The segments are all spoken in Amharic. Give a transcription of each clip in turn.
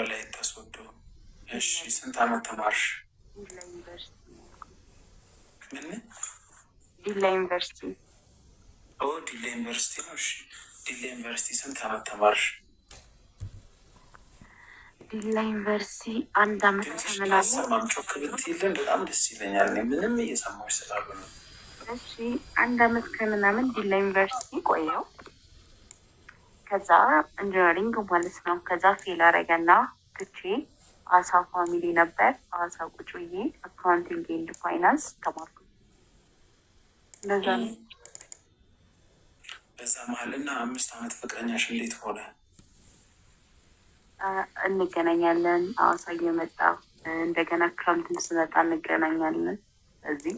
ወላይታ ሶዶ። እሺ ስንት አመት ተማርሽ? ዲላ ዩኒቨርሲቲ። ምን? ዲላ ዩኒቨርሲቲ። ኦ ዲላ ዩኒቨርሲቲ ነው። እሺ ዲላ ዩኒቨርሲቲ ስንት አመት ተማርሽ? ዲላ ዩኒቨርሲቲ 1 አመት ከምናምን። አሰማም ጮክ ብትይልን በጣም ደስ ይለኛል። ምንም እየሰማሁሽ ስላሉ ነው። እሺ 1 አመት ከምናምን ዲላ ዩኒቨርሲቲ ቆየው። ከዛ ኢንጂነሪንግ ማለት ነው። ከዛ ፌል አረገና ትቼ አሳ ፋሚሊ ነበር አሳ ቁጭ ብዬ አካውንቲንግ ኤንድ ፋይናንስ ተማርኩ። እንደዛ ነው። በዛ መሀልና 5 አመት ፍቅረኛሽ እንዴት ሆነ? እንገናኛለን አዋሳ እየመጣ እንደገና ክረምትን ስመጣ እንገናኛለን። እዚህ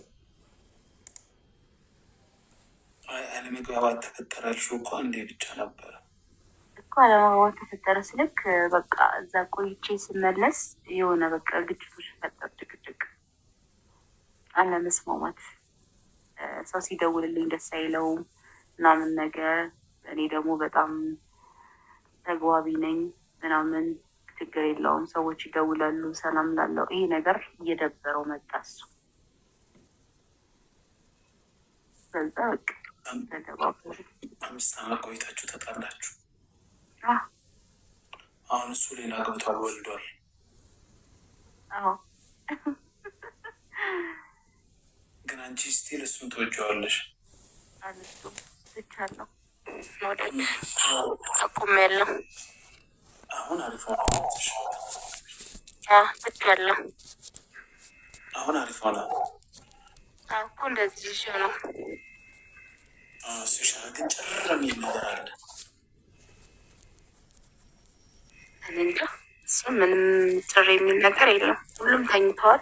አለመግባባት ተፈጠራልሽ እኮ እንዴ? ብቻ ነበረ እኮ አለመግባባት ተፈጠረ ስልክ በቃ እዛ ቆይቼ ስመለስ የሆነ በቃ ግጭቶች ፈጠር፣ ጭቅጭቅ፣ አለመስማማት፣ ሰው ሲደውልልኝ ደስ አይለውም ምናምን ነገር። እኔ ደግሞ በጣም ተግባቢ ነኝ ምናምን፣ ችግር የለውም ሰዎች ይደውላሉ ሰላም ላለው። ይሄ ነገር እየደበረው መጣ እሱ። በዛ በቃ ተደባበሩ። 5 አመት ቆይታችሁ ተጣላችሁ። አሁን እሱ ሌላ ገብቷል፣ ወልዷል። ግን አንቺ ስቲል እሱን ትወጂዋለሽ? አንሱ ብቻለሁ አቁሜያለሁ። አሁን አሪፍ ሆነ። ብቻለሁ አሁን አሪፍ ሆነ እኮ እንደዚህ ሲሆነው ሲሻ ግን ጭር የሚል ነገር አለ። እኔ እንጃ እሱ ምንም ጭር የሚል ነገር የለም። ሁሉም ተኝተዋል፣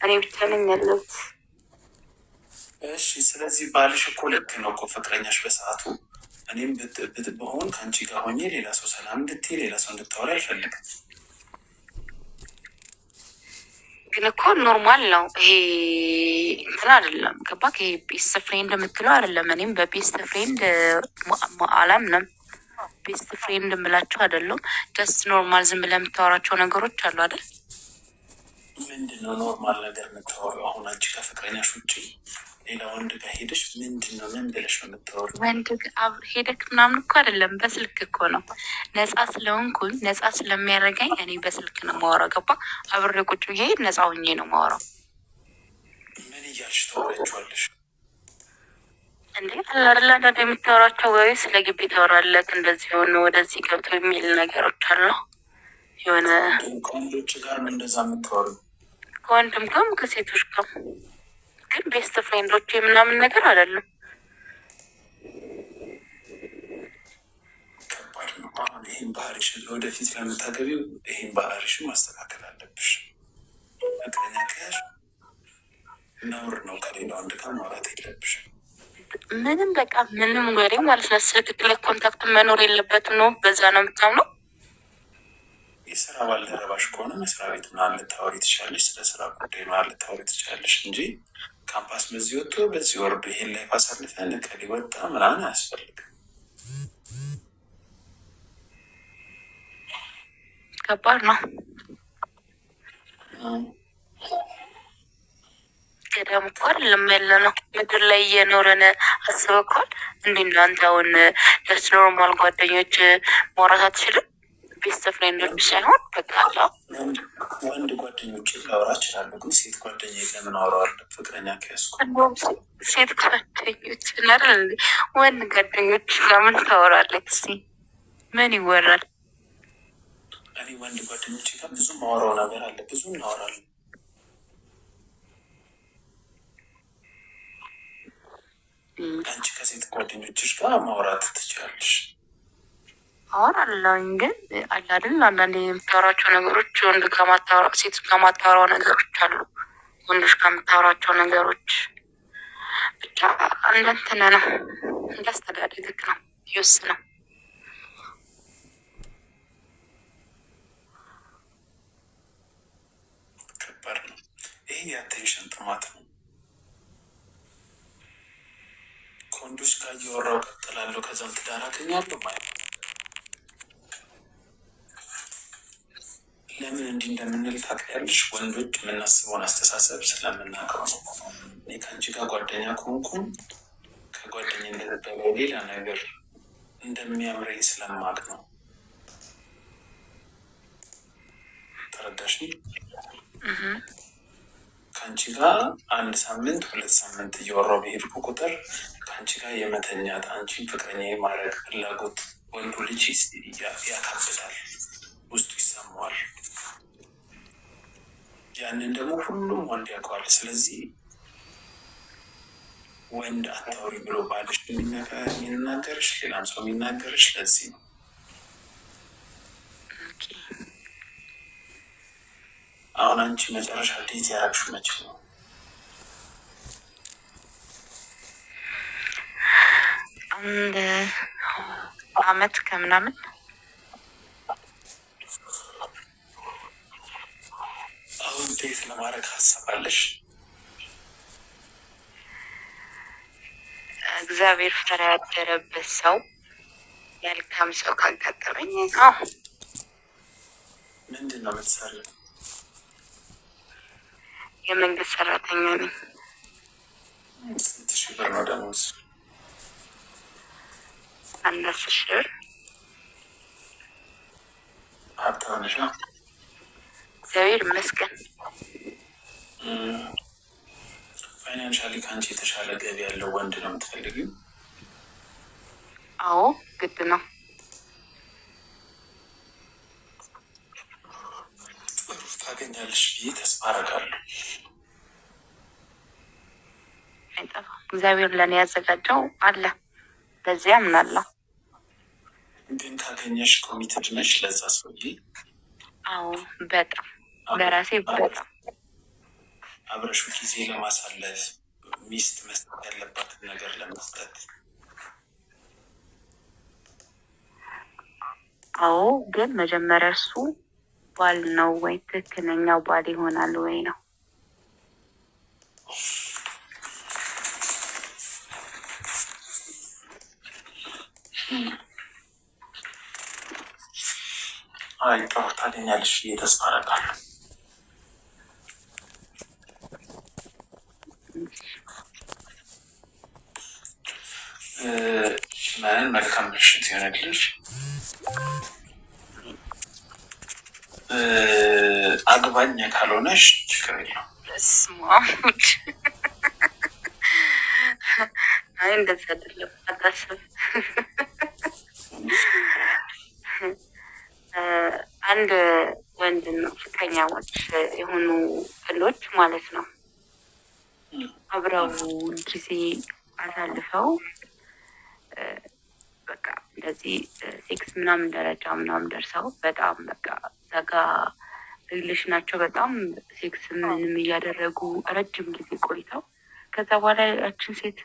እኔ ብቻ ነኝ ያለሁት። እሺ ስለዚህ ባልሽ እኮ ልክ ነው እኮ ፍቅረኛሽ በሰዓቱ። እኔም በሆን ከአንቺ ጋር ሆኜ ሌላ ሰው ሰላም እንድትይ ሌላ ሰው እንድታወሪ አልፈልግም። ግን እኮ ኖርማል ነው ይሄ እንትን አይደለም። ገባክ? ይሄ ቤስት ፍሬንድ የምትለው አይደለም። እኔም በቤስት ፍሬንድ አላምንም። ቤስት ፍሬንድ የምላቸው አይደለም። ጀስት ኖርማል ዝም ብለህ የምታወራቸው ነገሮች አሉ አይደል? ምንድነው ኖርማል ነገር የምታወሪው? አሁን አንቺ ከፍቅረኛሽ ውጭ ሌላ ወንድ ጋር ሄደሽ ምንድነው ምን ብለሽ ነው የምታወሪው? ወንድ ሄደክ ምናምን እኮ አይደለም፣ በስልክ እኮ ነው። ነፃ ስለሆንኩኝ ነፃ ስለሚያደርገኝ እኔ በስልክ ነው የማወራው። ገባ? አብሬ ቁጭ ብዬ ነፃ ሆኜ ነው የማወራው። ምን እያልሽ ታወሪያቸዋለሽ እንዴ? አላርላ አንዳንድ የምታወራቸው ወይ ስለ ግቢ ታወራለክ፣ እንደዚህ የሆነ ወደዚህ ገብቶ የሚል ነገሮች አሉ። የሆነ ከወንዶች ጋር ነው እንደዛ የምታወሪው? ከወንድም ጋርም ከሴቶች ጋር፣ ግን ቤስት ፍሬንዶች ምናምን ነገር አይደለም። ከባድ ነው። አሁን ይህን ባህሪሽን ለወደፊት ለምታገቢው ይህን ባህሪሽን ማስተካከል አለብሽ። ፍቅረኛ ከያዥ ነውር ነው። ከሌላ ወንድ ጋር ማውራት የለብሽም። ምንም በቃ ምንም ወሬ ማለት ነው። ስልክ ላይ ኮንታክት መኖር የለበትም ነው። በዛ ነው የምታምነው። የስራ ባልደረባሽ ከሆነ መስሪያ ቤት ምናምን ልታወሪ ትችላለሽ። ስለ ስራ ጉዳይ ምናምን ልታወሪ ትችላለሽ እንጂ ካምፓስ በዚህ ወጥቶ በዚህ ወርዶ ይሄን ላይ አሳልፈን ከሊ ወጣ ምናምን አያስፈልግም። ከባድ ነው። ገዳም እኮ አይደለም ያለ ነው። ምድር ላይ እየኖረን አስበኳል። እንዲ እናንተ አሁን ደስ ኖርማል ጓደኞች ማውራት አትችልም? ቤስት ፍሬንዶች ሳይሆን በቃ ወንድ ጓደኞች ላወራ እችላለሁ፣ ግን ሴት ጓደኛ ለምን አወራዋለሁ? ፍቅረኛ ከያዝኩ ሴት ጓደኞች ናል። ወንድ ጓደኞች ለምን ታወራለህ? እስኪ ምን ይወራል? እኔ ወንድ ጓደኞች ጋር ብዙ ማወራው ነገር አለ፣ ብዙ እናወራለን። አንቺ ከሴት ጓደኞችሽ ጋር ማውራት ትችላለሽ? አወራለሁኝ፣ ግን አለ አይደል አንዳንዴ የምታወራቸው ነገሮች ወንድ ከማታወራ ሴት ከማታወራው ነገሮች አሉ። ወንዶች ከምታወራቸው ነገሮች ብቻ እንደንትነ ነው፣ እንዳስተዳደግክ ነው ይወስነው። ከባድ ነው ይሄ። የአቴንሽን ጥማት ነው። ከወንዶች ጋር እያወራሁ ቀጥላለሁ፣ ከዛም ትዳር አገኛለሁ ማለት ነው። ለምን እንዲህ እንደምንል ታውቂያለሽ? ወንዶች የምናስበውን አስተሳሰብ ስለምናውቀው ነው። እኔ ከአንቺ ጋር ጓደኛ ከሆንኩም ከጓደኝነት በላይ ሌላ ነገር እንደሚያምረኝ ስለማቅ ነው። ተረዳሽ? ከአንቺ ጋር 1 ሳምንት 2 ሳምንት እያወራሁ በሄድኩ ቁጥር ከአንቺ ጋር የመተኛት አንቺን ፍቅረኛ የማድረግ ፍላጎት ወንዱ ልጅ ያካብዳል፣ ውስጡ ይሰማዋል። ያንን ደግሞ ሁሉም ወንድ ያውቀዋል። ስለዚህ ወንድ አታውሪ ብሎ ባልሽ የሚናገርሽ ሌላም ሰው የሚናገርሽ ለዚህ ነው። አሁን አንቺ መጨረሻ ዴት ያደረግሽው መቼ ነው? 1 አመት ከምናምን። አሁን ዴት ለማድረግ ሀሳብ አለሽ? እግዚአብሔር ፈራ ያደረበት ሰው መልካም ሰው ካጋጠመኝ ምንድን ነው የምትሰሪው? የመንግስት ሰራተኛ ነኝ። ስንት ሺህ ብር ነው ደሞዝ? 10 ሺህ ብር። ሀብታም ነሽ? እግዚአብሔር ይመስገን። ፋይናንሻሊ ከአንቺ የተሻለ ገቢ ያለው ወንድ ነው የምትፈልጊው? አዎ ግድ ነው። ጥሩ ታገኛለሽ ብዬ ተስፋ አደርጋለሁ። አይጠፋም። እግዚአብሔር ለእኔ ያዘጋጀው አለ፣ በዚያ አምናለሁ። ግን ካገኘሽ ኮሚትድ ነሽ ለዛ ሰውዬ? አዎ በጣም ለራሴ በጣም አብረሹ ጊዜ ለማሳለፍ ሚስት መስጠት ያለባትን ነገር ለመስጠት። አዎ ግን መጀመሪያ እሱ ባል ነው ወይ ትክክለኛ ባል ይሆናል ወይ ነው። አይ ጥሩ ታገኛለሽ ብዬ ተስፋ አደርጋለሁ። ሽማንን መልካም ምሽት ይሆንልሽ። አግባኝ ካልሆነሽ ችግር የለውም። ስማሙድ አይ እንደዛ አይደለም፣ አታስብ። አንድ ወንድ ነው ፍቅረኛሞች የሆኑ ጥንዶች ማለት ነው አብረው ጊዜ አሳልፈው በቃ እንደዚህ ሴክስ ምናምን ደረጃ ምናምን ደርሰው በጣም በቃ ዘጋ ሪሌሽናቸው በጣም ሴክስ ምንም እያደረጉ ረጅም ጊዜ ቆይተው ከዛ በኋላ ያችን ሴት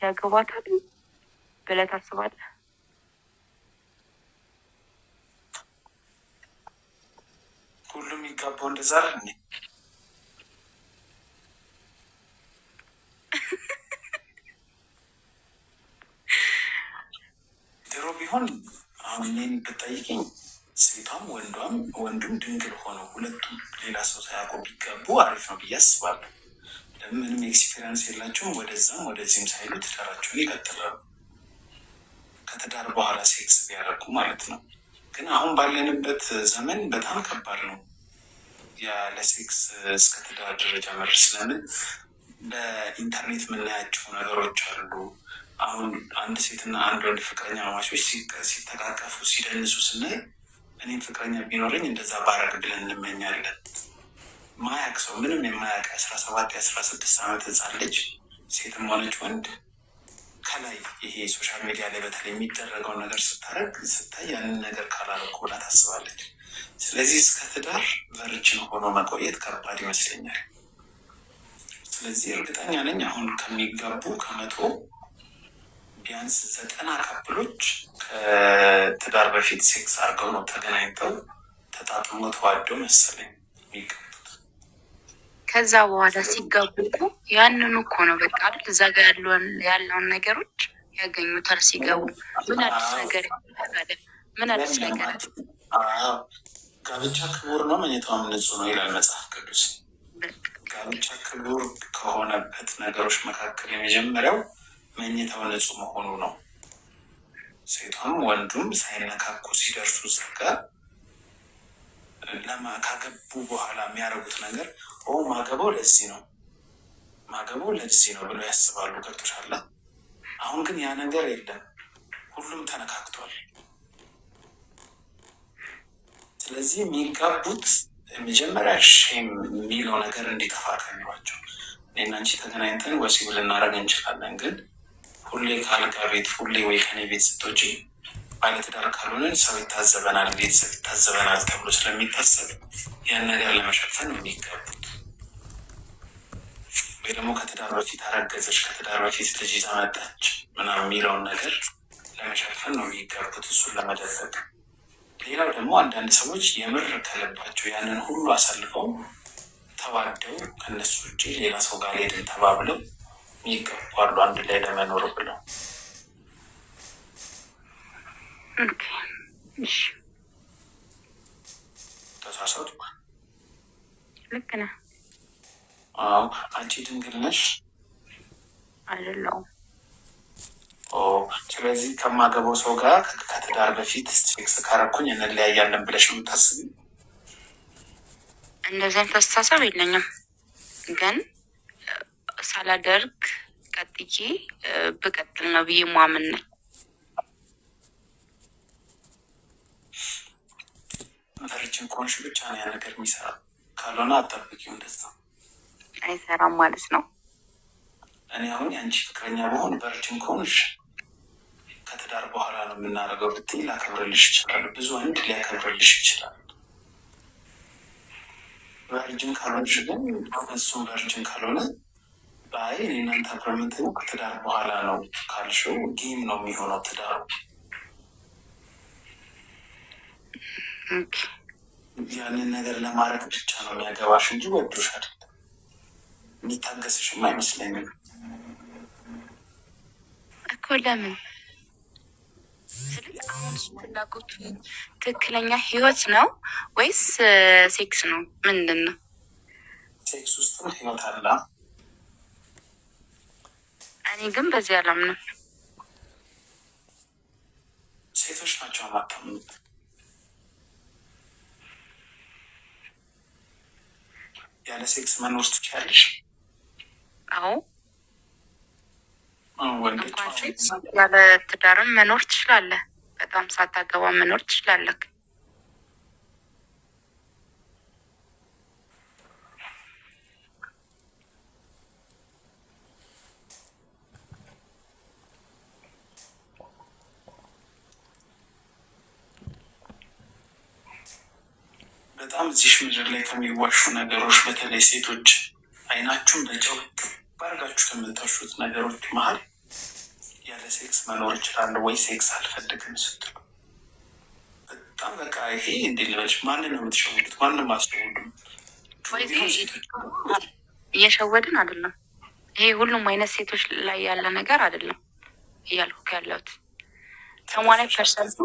ያገባታል ብለህ ታስባለህ? ሁሉም የሚጋባው እንደዛ አይደል? ድሮ ቢሆን አሁን እኔን ብጠይቅኝ ሴቷም ወንዱም ድንግል ሆነው ሁለቱም ሌላ ሰው ሳያውቁ ቢጋቡ አሪፍ ነው ብዬ አስባለሁ። ምንም ኤክስፔሪንስ የላቸውም። ወደዛም ወደዚህም ሳይሉ ትዳራቸውን ይቀጥላሉ። ከትዳር በኋላ ሴክስ ቢያደርጉ ማለት ነው። ግን አሁን ባለንበት ዘመን በጣም ከባድ ነው ያለ ሴክስ እስከ ትዳር ደረጃ መድረስ። ለምን በኢንተርኔት የምናያቸው ነገሮች አሉ። አሁን አንድ ሴትና አንድ ወንድ ፍቅረኛ ማማቾች ሲተቃቀፉ ሲደንሱ ስናይ እኔም ፍቅረኛ ቢኖረኝ እንደዛ ባረግ ብለን እንመኛለን። ማያቅ ሰው ምንም የማያቅ 17 የ16 ዓመት ህፃን ልጅ ሴትም ሆነች ወንድ ከላይ ይሄ ሶሻል ሚዲያ ላይ በተለይ የሚደረገው ነገር ስታይ ያንን ነገር ካላረኩ ብላ ታስባለች። ስለዚህ እስከ ትዳር ቨርጅን ሆኖ መቆየት ከባድ ይመስለኛል። ስለዚህ እርግጠኛ ነኝ አሁን ከሚጋቡ ከመቶ ቢያንስ 90 ካፕሎች ከትዳር በፊት ሴክስ አድርገው ነው ተገናኝተው ተጣጥሞ ተዋደው መሰለኝ የሚጋቡት። ከዛ በኋላ ሲጋቡ እኮ ያንኑ እኮ ነው በቃ አይደል? እዛ ጋር ያለውን ነገሮች ያገኙታል ሲገቡ። ምን አዲስ ነገር ይፈጠራል? ምን አዲስ ነገር ጋብቻ ክቡር ነው፣ መኝታውም ንጹህ ነው ይላል መጽሐፍ ቅዱስ። ጋብቻ ክቡር ከሆነበት ነገሮች መካከል የመጀመሪያው መኝታው ንጹህ መሆኑ ነው። ሴቷም ወንዱም ሳይነካኩ ሲደርሱ ዘጋ ካገቡ በኋላ የሚያደርጉት ነገር ማገባው ለዚህ ነው ማገባው ለዚህ ነው ብለው ያስባሉ። ገብቶሻል? አሁን ግን ያ ነገር የለም፣ ሁሉም ተነካክቷል። ስለዚህ የሚጋቡት መጀመሪያ ሼም የሚለው ነገር እንዲጠፋ ከሚሏቸው እኔና አንቺ ተገናኝተን ወሲብ ልናደርግ እንችላለን፣ ግን ሁሌ ከአልጋ ቤት ሁሌ ወይ ከኔ ቤት ስትወጪ ባለትዳር ካልሆነን ሰው ይታዘበናል፣ ቤተሰብ ይታዘበናል ተብሎ ስለሚታሰብ ያን ነገር ለመሸፈን ነው የሚጋቡት። ወይ ደግሞ ከትዳር በፊት አረገዘች፣ ከትዳር በፊት ልጅ ይዛ መጣች ምናምን የሚለውን ነገር ለመሸፈን ነው የሚጋቡት፣ እሱን ለመደበቅ። ሌላው ደግሞ አንዳንድ ሰዎች የምር ከልባቸው ያንን ሁሉ አሳልፈው ተዋደው ከነሱ ውጭ ሌላ ሰው ጋር ሄድን ተባብለው ይገባሉ አንድ ላይ ለመኖር ብለው። ተሳሳቱ? ልክ ነህ። አዎ። አንቺ ድንግል ነሽ? አይደለሁም። ስለዚህ ከማገባው ሰው ጋር ከትዳር በፊት ሴክስ ካረኩኝ እንለያያለን ብለሽ ነው የምታስቢ? እንደዚህ አይነት አስተሳሰብ የለኝም፣ ግን ሳላደርግ ቀጥዬ ብቀጥል ነው ብዬ ማምን ነኝ። ቨርጅን ከሆንሽ ብቻ ነው ያ ነገር የሚሰራ፣ ካልሆነ አጠብቂው። እንደዛ አይሰራም ማለት ነው። እኔ አሁን የአንቺ ፍቅረኛ በሆን ቨርጅን ከሆንሽ ከትዳር በኋላ ነው የምናደርገው ብትይ ላከብርልሽ ይችላሉ። ብዙ ወንድ ሊያከብርልሽ ይችላል። ቨርጅን ካልሆንሽ ግን እሱም ቨርጅን ካልሆነ አይ እኔ እናንተ አብረን ከትዳር በኋላ ነው ካልሽው ጌም ነው የሚሆነው ትዳሩ። ያንን ነገር ለማድረግ ብቻ ነው የሚያገባሽ እንጂ ወዶሽ አይደለም። የሚታገስሽም አይመስለኝም እኮ። ለምን ስለዚህ አሁን እሱ ፍላጎቱ ትክክለኛ ህይወት ነው ወይስ ሴክስ ነው? ምንድን ነው? ሴክስ ውስጥም ህይወት አለ። እኔ ግን በዚህ አላምንም። ሴቶች ናቸው ማታምኑት። ያለ ሴክስ መኖር ትችያለሽ? አዎ። ወንዶች ያለ ትዳርም መኖር ትችላለህ። በጣም ሳታገባ መኖር ትችላለህ። በጣም እዚህ ምድር ላይ ከሚዋሹ ነገሮች በተለይ ሴቶች አይናችሁን በጨው ባርጋችሁ ከምታሹት ነገሮች መሀል ያለ ሴክስ መኖር እችላለሁ ወይ ሴክስ አልፈልግም ስትሉ በጣም በቃ ይሄ እንዴ ልበልሽ፣ ማንን ነው የምትሸውዱት? ማንም አስሸውዱም። እየሸወድን አይደለም። ይሄ ሁሉም አይነት ሴቶች ላይ ያለ ነገር አይደለም እያልኩ ያለሁት 80%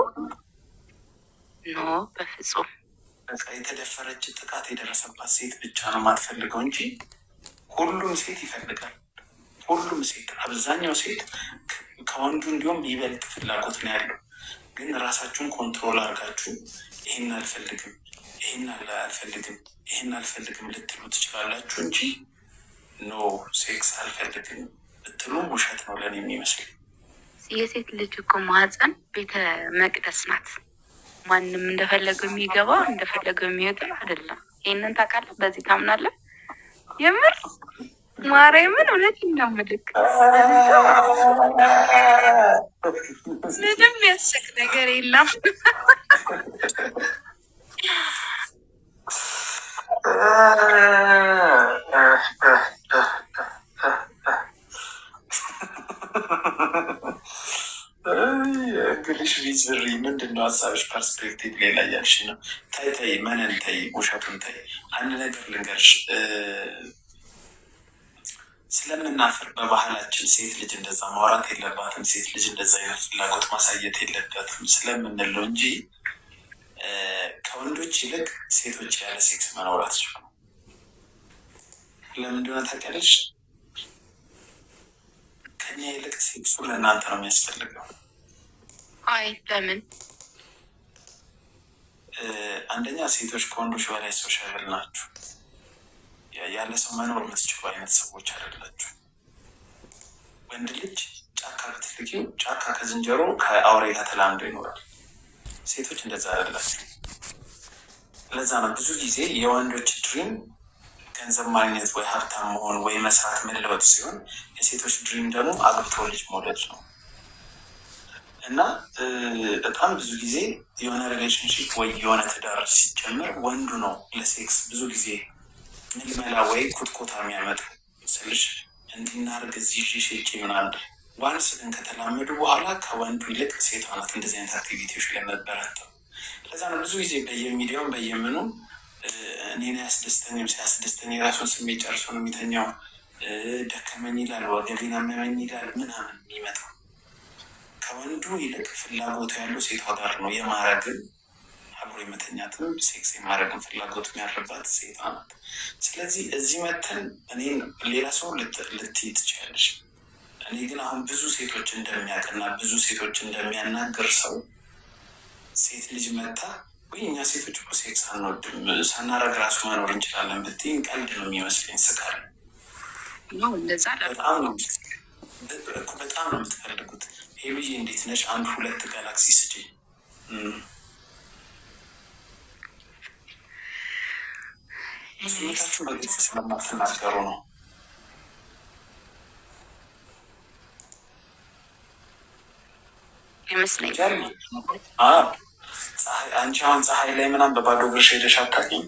ኖ፣ በፍጹም በቃ የተደፈረች ጥቃት የደረሰባት ሴት ብቻ ነው የማትፈልገው እንጂ ሁሉም ሴት ይፈልጋል። ሁሉም ሴት፣ አብዛኛው ሴት ከወንዱ እንዲሁም ይበልጥ ፍላጎት ነው ያለው። ግን ራሳችሁን ኮንትሮል አድርጋችሁ ይህን አልፈልግም፣ ይህን አልፈልግም፣ ይህን አልፈልግም ልትሉ ትችላላችሁ እንጂ ኖ ሴክስ አልፈልግም ብትሉ ውሸት ነው ለኔ የሚመስል። የሴት ልጅ እኮ ማህፀን ቤተ መቅደስ ናት። ማንም እንደፈለገው የሚገባ እንደፈለገው የሚወጣ አይደለም። ይህንን ታውቃለህ? በዚህ ታምናለህ? የምር ማርያምን እውነት እንደምልክ ምንም ያስቅ ነገር የለም። እንግሊሽ ቪዝሪ ምንድን ነው ሀሳብሽ? ፐርስፔክቲቭ ሌላ እያልሽ ነው። ታይ ታይ መነን ታይ ውሸቱን ታይ። አንድ ነገር ልንገርሽ፣ ስለምናፍር በባህላችን ሴት ልጅ እንደዛ ማውራት የለባትም፣ ሴት ልጅ እንደዛ አይነት ፍላጎት ማሳየት የለባትም ስለምንለው እንጂ ከወንዶች ይልቅ ሴቶች ያለ ሴክስ መኖር አትችሉም። ለምን እንደሆነ ታውቂያለሽ? ከኛ ይልቅ ሴክሱ ለእናንተ ነው የሚያስፈልገው። አይ ለምን? አንደኛ ሴቶች ከወንዶች በላይ ሶሻብል ናችሁ። ያለ ሰው መኖር የምትችሉ አይነት ሰዎች አይደላችሁ። ወንድ ልጅ ጫካ ብትልኪው ጫካ ከዝንጀሮ ከአውሬ ጋር ተላምዶ ይኖራል። ሴቶች እንደዛ አይደላችሁ። ለዛ ነው ብዙ ጊዜ የወንዶች ድሪም ገንዘብ ማግኘት ወይ ሀብታም መሆን ወይ መስራት መለወጥ ሲሆን የሴቶች ድሪም ደግሞ አግብቶ ልጅ መውለድ ነው። እና በጣም ብዙ ጊዜ የሆነ ሪሌሽንሽፕ ወይ የሆነ ትዳር ሲጀምር ወንዱ ነው ለሴክስ ብዙ ጊዜ ምልመላ ወይ ኩትኮታ የሚያመጡ ስልሽ እንዲናርግ እዚህ ሼቼ ምናምን ዋንስ ግን ከተላመዱ በኋላ ከወንዱ ይልቅ ሴቷ ናት እንደዚህ አይነት አክቲቪቲዎች ለመበረተው። ለዛ ነው ብዙ ጊዜ በየሚዲያውም በየምኑ እኔን ያስደስተኝም ሲያስደስተኝ የራሱን ስሜት ጨርሶ ነው የሚተኛው። ደከመኝ ይላል፣ ወገቤን አመመኝ ይላል ምናምን የሚመጣው ከወንዱ ይልቅ ፍላጎቱ ያለው ሴቷ ጋር ነው። የማረግን አብሮ የመተኛትም ሴክስ የማረግን ፍላጎቱ ያለባት ሴቷ ናት። ስለዚህ እዚህ መተን እኔን ሌላ ሰው ልትይ ትችላለሽ። እኔ ግን አሁን ብዙ ሴቶች እንደሚያውቅና ብዙ ሴቶች እንደሚያናግር ሰው ሴት ልጅ መታ ወይ እኛ ሴቶች እኮ ሴክስ አንወድም ሳናረግ ራሱ መኖር እንችላለን ብትይኝ ቀልድ ነው የሚመስለኝ። ስቃል በጣም ነው የምትፈልጉት። ሄሉዬ እንዴት ነሽ? አንድ 2 ጋላክሲ ስጪኝ። ስሜታችሁን በግልጽ ስለማትናገሩ ነው። ይመስለኛል። አንቺ አሁን ፀሐይ ላይ ምናምን በባዶ እግርሽ ሄደሽ አታውቂም?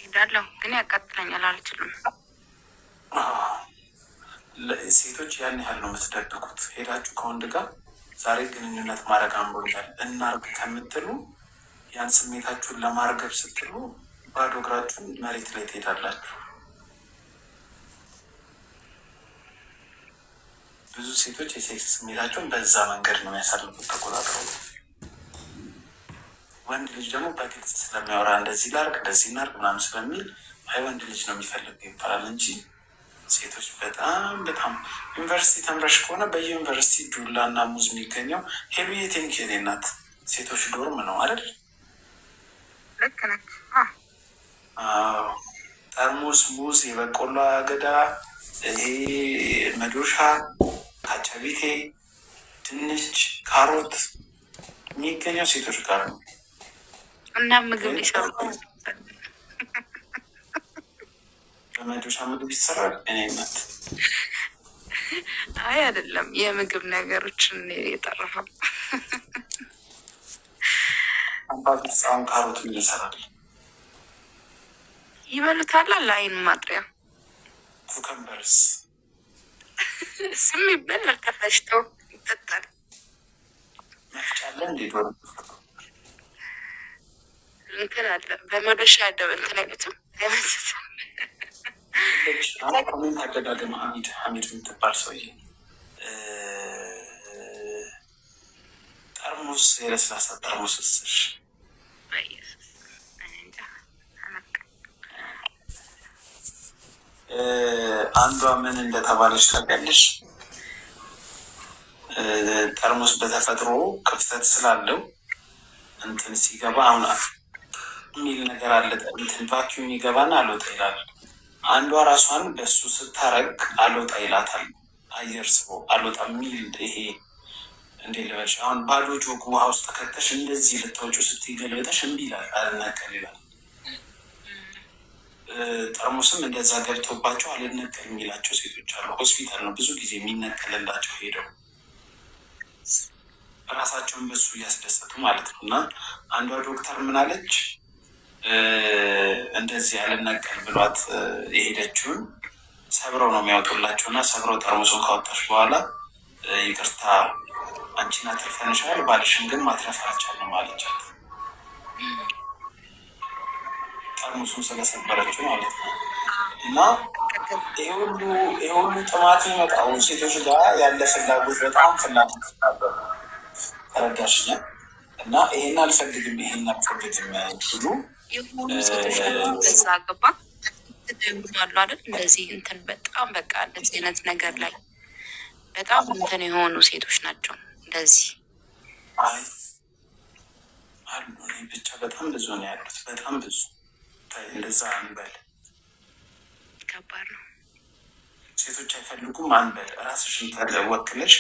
ሄዳለሁ ግን ያቃጥለኛል፣ አልችልም። ሴቶች ያን ያህል ነው የምትደብቁት። ሄዳችሁ ከወንድ ጋር ዛሬ ግንኙነት ማድረግ አምሮኛል እናርግ ከምትሉ ያን ስሜታችሁን ለማርገብ ስትሉ ባዶ እግራችሁን መሬት ላይ ትሄዳላችሁ። ብዙ ሴቶች የሴክስ ስሜታቸውን በዛ መንገድ ነው የሚያሳልፉት ተቆጣጥረው። ወንድ ልጅ ደግሞ በግልጽ ስለሚያወራ እንደዚህ ላርግ እንደዚህ እናርግ ምናምን ስለሚል አይ ወንድ ልጅ ነው የሚፈልገው ይባላል እንጂ ሴቶች በጣም ዩኒቨርሲቲ ተምረሽ ከሆነ በየዩኒቨርሲቲ ዱላ እና ሙዝ የሚገኘው ሄሉዬ ቴንኪ የኔ እናት ሴቶች ዶርም ነው አይደል? ልክ ነች። ጠርሙስ ሙዝ፣ የበቆሎ አገዳ፣ ይሄ መዶሻ፣ ካቻቢቴ፣ ድንች፣ ካሮት የሚገኘው ሴቶች ጋር ነው። እና ምግብ ሊሰሩ በመዶሻ ምግብ ይሰራል። እኔ ናት አይ አይደለም፣ የምግብ ነገሮችን የጠራኸው አባቢስ አሁን ካሮትን ይሰራል። ይበሉታል። ለአይን ማጥሪያ ኩከምበርስ ስም ይበላል። ተፈጭተው ይጠጣል። መፍጫለ እንዴ? ዶሮ እንትን አለ በመዶሻ ያደበ እንትን አይሉትም። ኮሜንት አደጋገም ሀሚድ የምትባል ሰውዬ ጠርሙስ የለስላሳ ጠርሙስ ስሽ አንዷ ምን እንደተባለች ታውቂያለሽ? ጠርሙስ በተፈጥሮ ክፍተት ስላለው እንትን ሲገባ አሁን የሚል ነገር አለ። እንትን ቫኪዩም ይገባና አልወጣ ይላል። አንዷ ራሷን በሱ ስታረግ አልወጣ ይላታል። አየር ስቦ አልወጣ የሚል ይሄ እንዴ ልበልሽ፣ አሁን ባዶ ጆግ ውሃ ውስጥ ከተሽ እንደዚህ ልታወጪ ስትገልበጠሽ እምቢ ይላል፣ አልነቀል ይላል። ጠርሙስም እንደዛ ገብቶባቸው አልነቀል የሚላቸው ሴቶች አሉ። ሆስፒታል ነው ብዙ ጊዜ የሚነቀልላቸው ሄደው ራሳቸውን በሱ እያስደሰቱ ማለት ነው። እና አንዷ ዶክተር ምን አለች? እንደዚህ አልነቀል ብሏት የሄደችውን ሰብረው ነው የሚያወጡላቸው እና ሰብረው ጠርሙሱን ካወጣች በኋላ ይቅርታ አንቺን አትርፈንሻል፣ ባልሽን ግን ማትረፍ አልቻልንም አለቻት። ጠርሙሱን ስለሰበረችው ማለት ነው። እና ይህ ሁሉ ጥማት የመጣው ሴቶች ጋር ያለ ፍላጎት በጣም ፍላጎት ነበር። ተረዳሽኛ? እና ይሄን አልፈልግም ብሉ የሆኑ ሴቶች በዛ ገባ ትደግማሉ አይደል? እንደዚህ እንትን በጣም በቃ እንደዚህ አይነት ነገር ላይ በጣም እንትን የሆኑ ሴቶች ናቸው። እንደዚህ አይ አሉ። እኔ ብቻ በጣም ብዙ ነው ያሉት፣ በጣም ብዙ። እንደዛ አንበል፣ ከባድ ነው። ሴቶች አይፈልጉም አንበል። ራስሽን ወክለሽ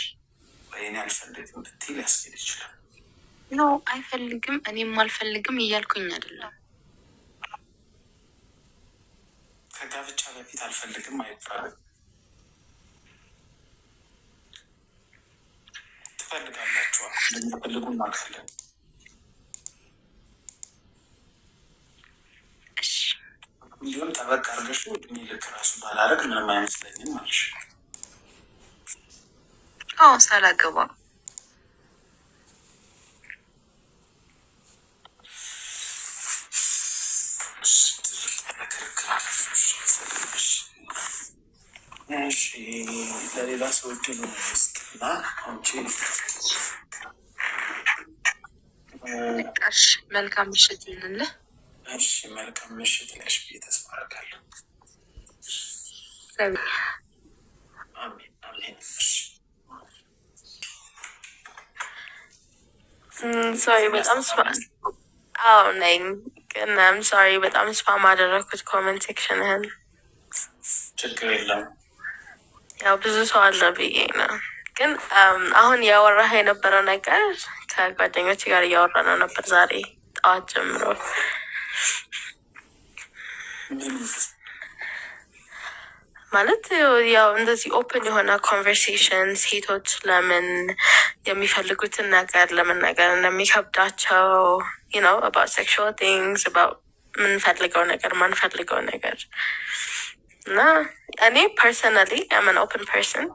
ወይኔ አልፈልግም ብትይ ሊያስኬድ ይችላል። ኖ አይፈልግም፣ እኔም አልፈልግም እያልኩኝ አይደለም። ከጋብቻ በፊት አልፈልግም አይባልም። ትፈልጋላችኋ፣ እንደሚፈልጉ እናውቃለን። እንዲሁም ጠበቅ አድርገሽ እድሜ ልክ ራሱ ባላረግ ምንም አይመስለኝም አልሽ። አዎ ሳላገባ ለሌላ ሰዎች ነው ውስጥ እና አንቺ መልካም ምሽት ይሁንልህ። እሺ መልካም ምሽት ነሽ ብዬ ተስፋ አደርጋለሁ። አሜን አሜን። ሶሪ በጣም አዎ ነኝ፣ ግን ሶሪ በጣም ስፓም አደረግኩት ኮመንት ሴክሽንህን። ችግር የለም ያው ብዙ ሰው አለ ብዬ ነው። ግን አሁን ያወራህ የነበረው ነገር ከጓደኞች ጋር እያወራ ነው ነበር ዛሬ ጠዋት ጀምሮ። ማለት ያው እንደዚህ ኦፕን የሆነ ኮንቨርሴሽን ሴቶች ለምን የሚፈልጉትን ነገር ለመናገር እንደሚከብዳቸው ነው about sexual things about ምንፈልገው ነገር ማንፈልገው ነገር እና እኔ ፐርሰናሊ አም አን ኦፕን ፐርሰን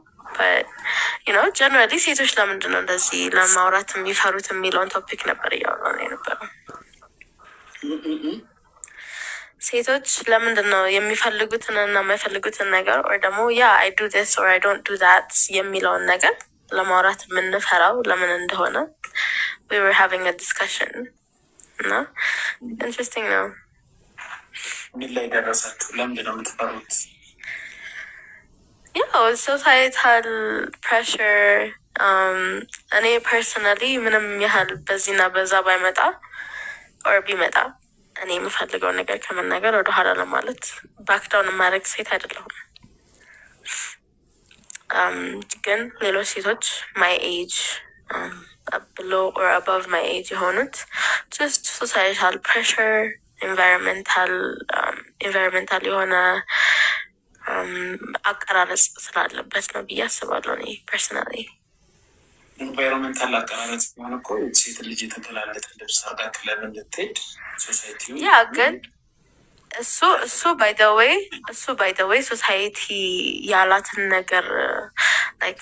ጀነራሊ ሴቶች ለምንድን ነው እንደዚህ ለማውራት የሚፈሩት የሚለውን ቶፒክ ነበር እያወራ ነው የነበረው። ሴቶች ለምንድን ነው የሚፈልጉትን እና የማይፈልጉትን ነገር ወይ ደግሞ አይ ዱ ዲስ ኦር አይ ዶንት ዱ ዛት የሚለውን ነገር ለማውራት የምንፈራው ለምን እንደሆነ we were having a discussion እና ኢንትረስቲንግ ነው። ምን ላይ ደረሳችሁ? ለምንድን ነው የምትፈሩት? ያው ሶሳይታል ፕሬሽር። እኔ ፐርሰናሊ ምንም ያህል በዚህና በዛ ባይመጣ ኦር ቢመጣ እኔ የምፈልገው ነገር ከመናገር ወደኋላ ለማለት ባክዳውን የማድረግ ሴት አይደለሁም። ግን ሌሎች ሴቶች ማይ ኤጅ ብሎ ኦር አባቭ ማይ ኤጅ የሆኑት ጀስት ሶሳይታል ፕሬሽር ኢንቫይሮንሜንታል የሆነ አቀራረጽ ስላለበት ነው ብዬ አስባለሁ። እኔ ፐርሰናሊ ኢንቫይሮንሜንታል አቀራረጽ ሆነ እኮ ሴት ልጅ የተገላለጠ ልብስ አርጋ ክለብ እንድትሄድ ሶሳይቲ ግን እሱ ባይ ዘ ዌይ ሶሳይቲ ያላትን ነገር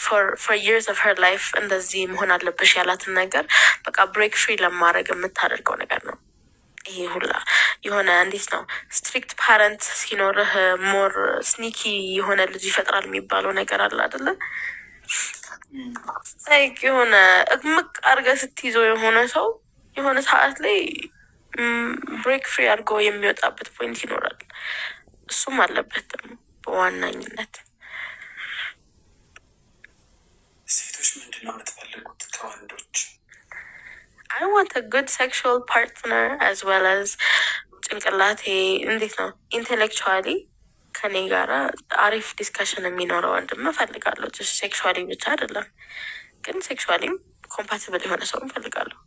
ፎር ይርስ ኦፍ ሄር ላይፍ እንደዚህ መሆን አለብሽ ያላትን ነገር በቃ ብሬክ ፍሪ ለማድረግ የምታደርገው ነገር ነው። ይሄ ሁላ የሆነ እንዴት ነው ስትሪክት ፓረንት ሲኖርህ ሞር ስኒኪ የሆነ ልጅ ይፈጥራል የሚባለው ነገር አለ አይደለ? የሆነ እምቅ አድርገህ ስትይዘው የሆነ ሰው የሆነ ሰዓት ላይ ብሬክ ፍሪ አድርጎ የሚወጣበት ፖይንት ይኖራል። እሱም አለበት ደግሞ በዋናኝነት። ሴቶች ምንድን ነው የምትፈልጉት ከወንዶች? I want a good sexual partner as well as ጭንቅላቴ እንዴት ነው ኢንቴሌክቹዋሊ ከኔ ጋራ አሪፍ ዲስከሽን የሚኖረው ወንድም እፈልጋለሁ። ሴክሹዋሊ ብቻ አይደለም ግን ሴክሹዋሊም ኮምፓቲብል የሆነ ሰው እፈልጋለሁ።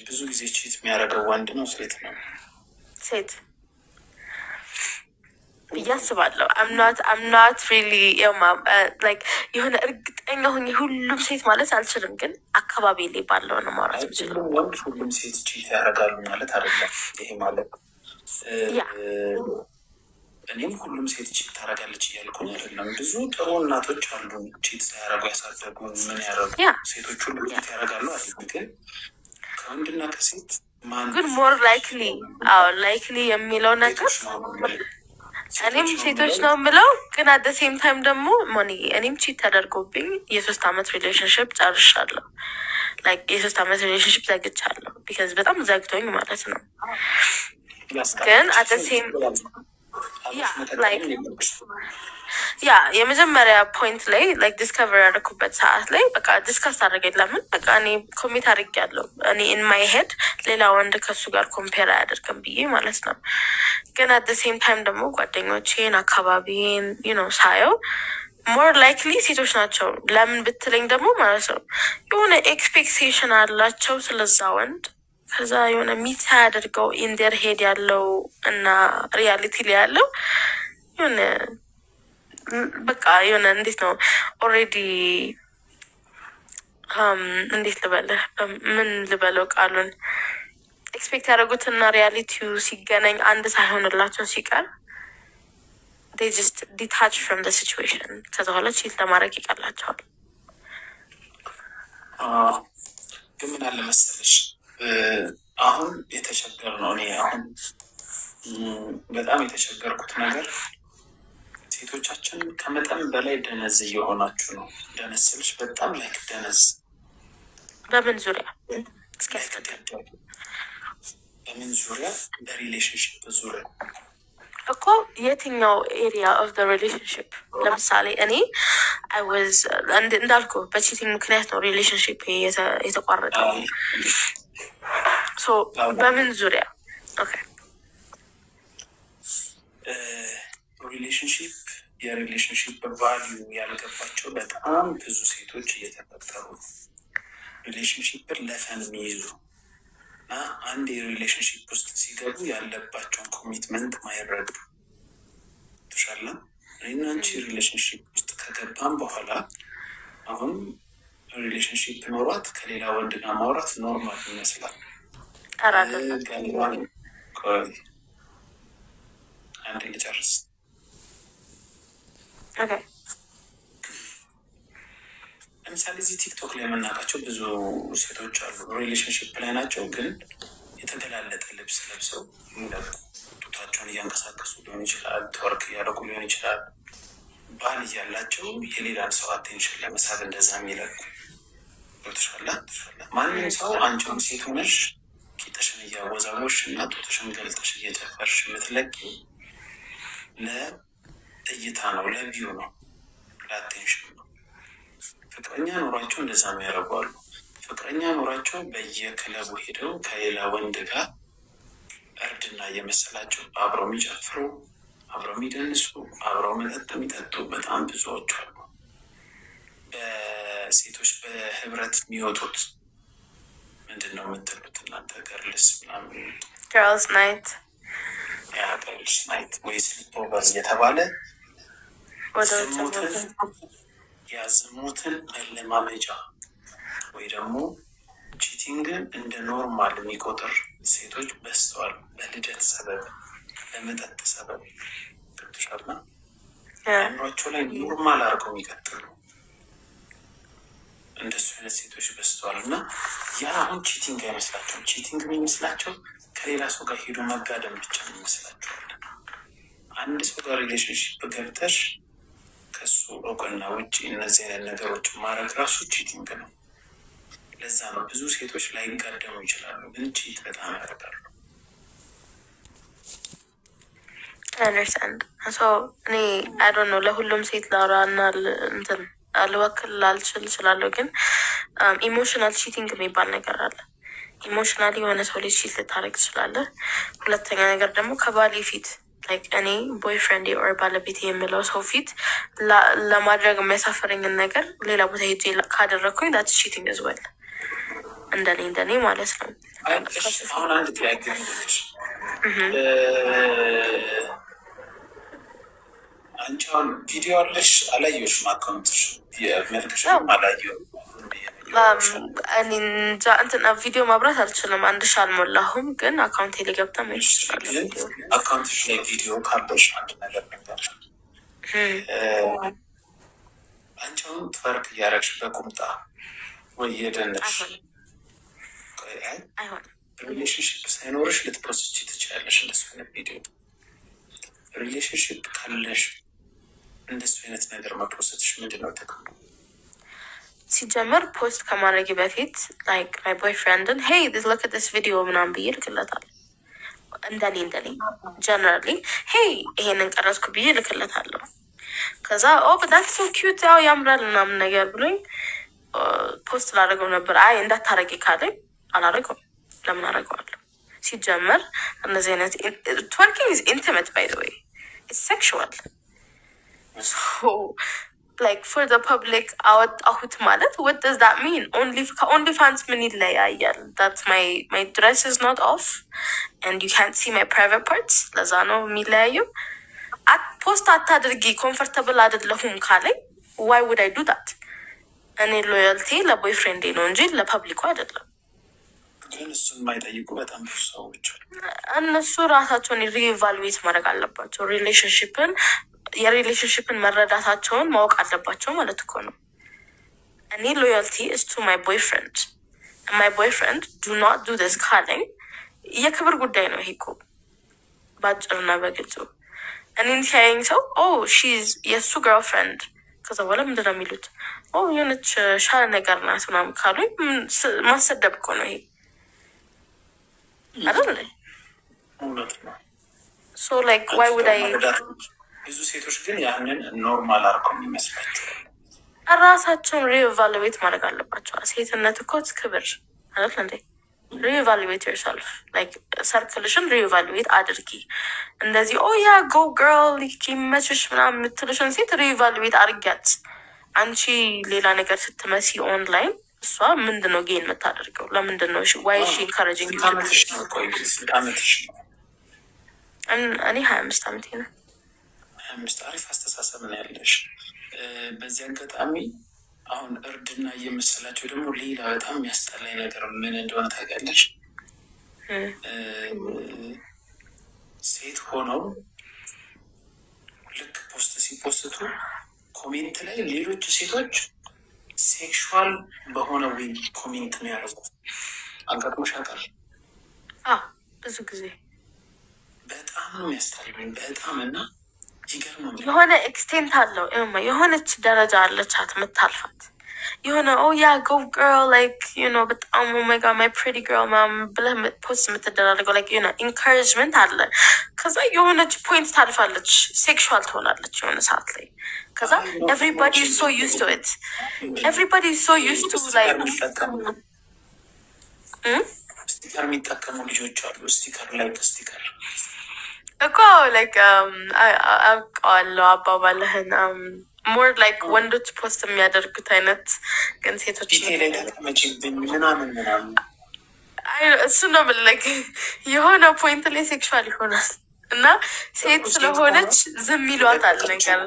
ብዙ ጊዜ ቺት የሚያደርገው ወንድ ነው ሴት ነው? ሴት ብዬ አስባለሁ። አምናት ሪሊ የሆነ እርግጠኛ ሆኜ ሁሉም ሴት ማለት አልችልም፣ ግን አካባቢ ላይ ባለው ነው ማውራት የምችለው። ወንድ ሁሉም ሴት ቺት ያደርጋሉ ማለት አይደለም። ይሄ ማለት እኔም ሁሉም ሴት ቺት ታደርጋለች እያልኩኝ አይደለም። ብዙ ጥሩ እናቶች አሉ ቺት ሳያደርጉ ያሳደጉ ምን ያደረጉ ሴቶች ሁሉ ቺት ያደርጋሉ አይደለም። ግን ከወንድና ከሴት ግን ሞር ላይክሊ የሚለው ነገር እኔም ሴቶች ነው የምለው፣ ግን አደ ሴም ታይም ደግሞ ሞኒ እኔም ቺት ተደርጎብኝ የ3 አመት ሪሌሽንሽፕ ጨርሻለሁ። ላይክ የ3 አመት ሪሌሽንሽፕ ዘግቻለሁ። ቢካዝ በጣም ዘግቶኝ ማለት ነው። ግን አደ ሴም ያ የመጀመሪያ ፖይንት ላይ ላይክ ዲስከቨር ያደረኩበት ሰዓት ላይ በቃ ዲስከስ አድርገኝ። ለምን በቃ እኔ ኮሚት አድርጌያለሁ። እኔ ኢን ማይ ሄድ ሌላ ወንድ ከሱ ጋር ኮምፔር አያደርግም ብዬ ማለት ነው። ግን አት ሴም ታይም ደግሞ ጓደኞቼን አካባቢን ነው ሳየው ሞር ላይክሊ ሴቶች ናቸው። ለምን ብትለኝ ደግሞ ማለት ነው የሆነ ኤክስፔክቴሽን አላቸው ስለዛ ወንድ። ከዛ የሆነ ሚት ሳያደርገው ኢንደር ሄድ ያለው እና ሪያሊቲ ላይ ያለው የሆነ በቃ የሆነ እንዴት ነው ኦልሬዲ እንዴት ልበልህ ምን ልበለው ቃሉን ኤክስፔክት ያደረጉትና ሪያሊቲው ሲገናኝ አንድ ሳይሆንላቸው ሲቀር they just detach from the situation። ከዛ በኋላ ቺት ለማድረግ ይቀላቸዋል። ግን ምን አለ መሰለሽ አሁን የተቸገር ነው። እኔ አሁን በጣም የተቸገርኩት ነገር ሴቶቻችን ከመጠን በላይ ደነዝ እየሆናችሁ ነው። ደነዝ ስልሽ በጣም ላይክ ደነዝ። በምን ዙሪያ በምን ዙሪያ? በሪሌሽንሽፕ ዙሪያ እኮ የትኛው ኤሪያ ኦፍ ዘ ሪሌሽንሽፕ? ለምሳሌ እኔ አይ ዋዝ እንዳልኩ በቺቲንግ ምክንያት ነው ሪሌሽንሽፕ የተቋረጠው። ሶ በምን ዙሪያ? ኦኬ ሪሌሽንሽፕ የሪሌሽንሽፕ ቫሊዩ ያልገባቸው በጣም ብዙ ሴቶች እየተፈጠሩ ነው። ሪሌሽንሽፕን ለፈን የሚይዙ እና አንድ የሪሌሽንሽፕ ውስጥ ሲገቡ ያለባቸውን ኮሚትመንት ማይረዱ ተሻለ። እኔና አንቺ ሪሌሽንሽፕ ውስጥ ከገባም በኋላ አሁን ሪሌሽንሽፕ ኖሯት ከሌላ ወንድ ጋር ማውራት ኖርማል ይመስላል። አንድ ልጨርስ። ለምሳሌ እዚህ ቲክቶክ ላይ የምናውቃቸው ብዙ ሴቶች አሉ። ሪሌሽንሽፕ ላይ ናቸው፣ ግን የተገላለጠ ልብስ ለብሰው የሚለቁ ጡታቸውን እያንቀሳቀሱ ሊሆን ይችላል፣ ተወርክ እያደረጉ ሊሆን ይችላል። ባል እያላቸው የሌላን ሰው አቴንሽን ለመሳብ እንደዛ የሚለቁ ቶሻላ። ማንም ሰው አንቺም ሴት ሆነሽ ቂጥሽን እያወዛወሽ እና ጡትሽን ገልጠሽ እየጨፈርሽ የምትለቂ ለእይታ ነው፣ ለቪው ነው፣ ለአቴንሽን ነው። ፍቅረኛ ኖሯቸው እንደዛ የሚያደርጉ አሉ። ፍቅረኛ ኖሯቸው በየክለቡ ሄደው ከሌላ ወንድ ጋር እርድና እየመሰላቸው አብረው የሚጨፍሩ፣ አብረው የሚደንሱ፣ አብረው መጠጥ የሚጠጡ በጣም ብዙዎች አሉ። በሴቶች በህብረት የሚወጡት ምንድን ነው የምትሉት እናንተ? ገርልስ ምናምን ገርልስ ናይት፣ ያ ገርልስ ናይት ወይ ስሊፕ ኦቨር እየተባለ ያዝሙትን መለማመጃ ወይ ደግሞ ቺቲንግን እንደ ኖርማል የሚቆጥር ሴቶች በስተዋል። በልደት ሰበብ፣ በመጠጥ ሰበብ ገብቶሻልና አእምሯቸው ላይ ኖርማል አድርገው የሚቀጥሉ እንደሱ አይነት ሴቶች በስተዋል። እና ያ አሁን ቺቲንግ አይመስላቸውም። ቺቲንግ የሚመስላቸው ከሌላ ሰው ጋር ሄዶ መጋደም ብቻ የሚመስላቸዋል። አንድ ሰው ጋር ሪሌሽንሽፕ ገብተሽ ከሱ እውቅና ውጭ እነዚህ አይነት ነገሮች ማድረግ ራሱ ቺቲንግ ነው። ለዛ ነው ብዙ ሴቶች ላይጋደሙ ይችላሉ፣ ግን ቺት በጣም ያደርጋሉ። አንደርስታንድ እኔ አይ ዶንት ኖ ለሁሉም ሴት ላውራ እና እንትን አልወክል ላልችል እችላለሁ፣ ግን ኢሞሽናል ቺቲንግ የሚባል ነገር አለ። ኢሞሽናሊ የሆነ ሰው ልጅ ቺት ልታደርግ ትችላለህ። ሁለተኛ ነገር ደግሞ ከባሌ ፊት እኔ ቦይፍሬንድ ኦር ባለቤት የምለው ሰው ፊት ለማድረግ የሚያሳፍረኝን ነገር ሌላ ቦታ ሄጄ ካደረግኩኝ ዳት ቺቲንግ ኢዝ ዌል። እንደኔ ማለት ነው። አሁን አንድ ጥያቄ አንቺ አሁን ቪዲዮ አለሽ አላየሁሽም? አካውንትሽ መልክሽም አላየሁም። እንትን ቪዲዮ ማብራት አልችልም። 1000 አልሞላሁም፣ ግን አካውንቴ ላይ ገብታ ማየት ይችላል። አካውንትሽ ላይ ቪዲዮ ካለሽ አንድ ነገር ነገር አንቺ አሁን ትፈርቅ እያደረግሽ በቁምጣ ወይ የደነሽ ሪሌሽንሽፕ ሳይኖርሽ ልትፖስቺ ትችላለሽ እንደሱ አይነት ቪዲዮ። ሪሌሽንሽፕ ካለሽ እንደሱ አይነት ነገር መፖስትሽ ምንድን ነው ጥቅሙ? ሲጀምር ፖስት ከማድረጊ በፊት ላይክ ማይ ቦይፍሬንድን ሄይ ሎክ አት ዲስ ቪዲዮ ምናምን ብዬ ልክለታል። እንደኔ ጀነራሊ ሄይ ይሄንን ቀረጽኩ ብዬ ልክለታለሁ። ከዛ በጣም ሶ ኪዩት ያው ያምራል ምናምን ነገር ብሎኝ ፖስት ላደረገው ነበር። አይ እንዳታረጊ ካለኝ አላረገውም። ለምን አረገዋለሁ? ሲጀመር እነዚህ አይነት ትወርኪንግ ኢዝ ኢንቲሜት ባይ ዘ ዌይ ኢትስ ሴክሹዋል ሶ ላይክ ፎር ዘ ፐብሊክ አወጣሁት ማለት what does that mean? ከኦንሊ ፋንስ ምን ይለያያል? that my dress is not off and you can't see my private parts ለዛ ነው የሚለያየው። ፖስት አታድርጊ ኮምፈርተብል አይደለሁም ካለኝ why would I do that? እኔ ሎያልቲ ለቦይፍሬንዴ ነው እንጂ ለፐብሊኩ አይደለም። ግን እሱን የማይጠይቁ በጣም ብዙ ሰዎች እነሱ ራሳቸውን ሪኢቫሉዌት ማድረግ አለባቸው። የሪሌሽንሽፕን መረዳታቸውን ማወቅ አለባቸው ማለት እኮ ነው። እኔ ሎያልቲ is to my boyfriend and my boyfriend do not do this ካለኝ የክብር ጉዳይ ነው። ይሄ እኮ ባጭርና በግልጹ እኔን ሲያየኝ ሰው ሺዝ የእሱ ገርልፍሬንድ ከዛ በኋላ ምንድን ነው የሚሉት? የሆነች ሻለ ነገር ናት ምናምን ካሉኝ ማሰደብ እኮ ነው ይሄ አይደል? እውነት ነው። ሶ ላይክ ዋይ ውድ አይ ብዙ ሴቶች ግን ያንን ኖርማል አድርገው የሚመስላቸው ራሳቸውን ሪኢቫሉዌት ማድረግ አለባቸው። ሴትነት እኮ ክብር አይደል እንዴ? ሪኢቫሉዌት ዮርሰልፍ ላይክ ሰርክልሽን ሪኢቫሉዌት አድርጊ። እንደዚህ ያ ጎ ግርል ይመችሽ ምናምን የምትልሽን ሴት ሪኢቫሉዌት አድርጊያት። አንቺ ሌላ ነገር ስትመሲ ኦንላይን እሷ ምንድን ነው ጌን የምታደርገው? ለምንድን ነው ዋይ ሺ ኢንካሬጂንግ? እኔ 25 ዓመቴ ነው። 25 አሪፍ አስተሳሰብ ነው ያለሽ። በዚህ አጋጣሚ አሁን እርድና እየመሰላቸው ደግሞ ሌላ በጣም የሚያስጠላኝ ነገር ምን እንደሆነ ታውቂያለሽ? ሴት ሆነው ልክ ፖስት ሲፖስቱ ኮሜንት ላይ ሌሎች ሴቶች ሴክሹዋል በሆነ ወይ ኮሜንት ነው ያደረጉ። አጋጥሞሽ ያውቃል? ብዙ ጊዜ በጣም ነው የሚያስጠላኝ በጣም እና ይገርማል። የሆነ ኤክስቴንት አለው የሆነች ደረጃ አለቻት የምታልፋት የሆነ ያ ጎ ግርል ላይክ በጣም ኦሜጋ ማይ ፕሪቲ ግርል ምናምን ብለህ ፖስት የምትደራረገው ላይክ ኢንካሬጅመንት አለ። ከዛ የሆነች ፖይንት ታልፋለች፣ ሴክሹዋል ትሆናለች የሆነ ሰዓት ላይ። ከዛ ኤቭሪባዲ ሶ ዩዝ ቱ ኢት ኤቭሪባዲ ሶ ዩዝ ቱ ላይክ ስቲከር የሚጠቀሙ ልጆች አሉ። ስቲከር እኮ ላይክ አውቀዋለሁ አባባልህን። ሞር ላይክ ወንዶች ፖስት የሚያደርጉት አይነት ግን ሴቶች ላይ ተቀመጭብኝ ምናምን እሱ ነው ምን ላይክ የሆነ ፖይንት ላይ ሴክሹዋል ይሆናል እና ሴት ስለሆነች ዝም ይሏታል ነገር።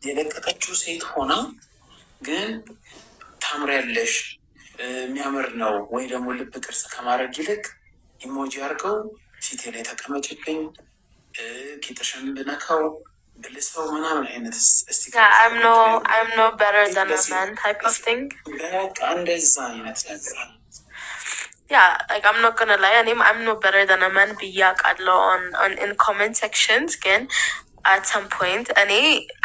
የለቀቀችው ሴት ሆና ግን ታምሪያለሽ የሚያምር ነው ወይ ደግሞ ልብ ቅርጽ ከማድረግ ይልቅ ኢሞጂ አድርገው ፊቴ ላይ ተቀመጭብኝ ጌጥሽን ብነካው ብልሰው ምናምን አይነት I'm no better than a man type of thing። በቃ እንደዛ አይነት ነገር like I'm not gonna lie I'm no better than a man ብዬ አውቃለሁ in comment sections። ግን at some point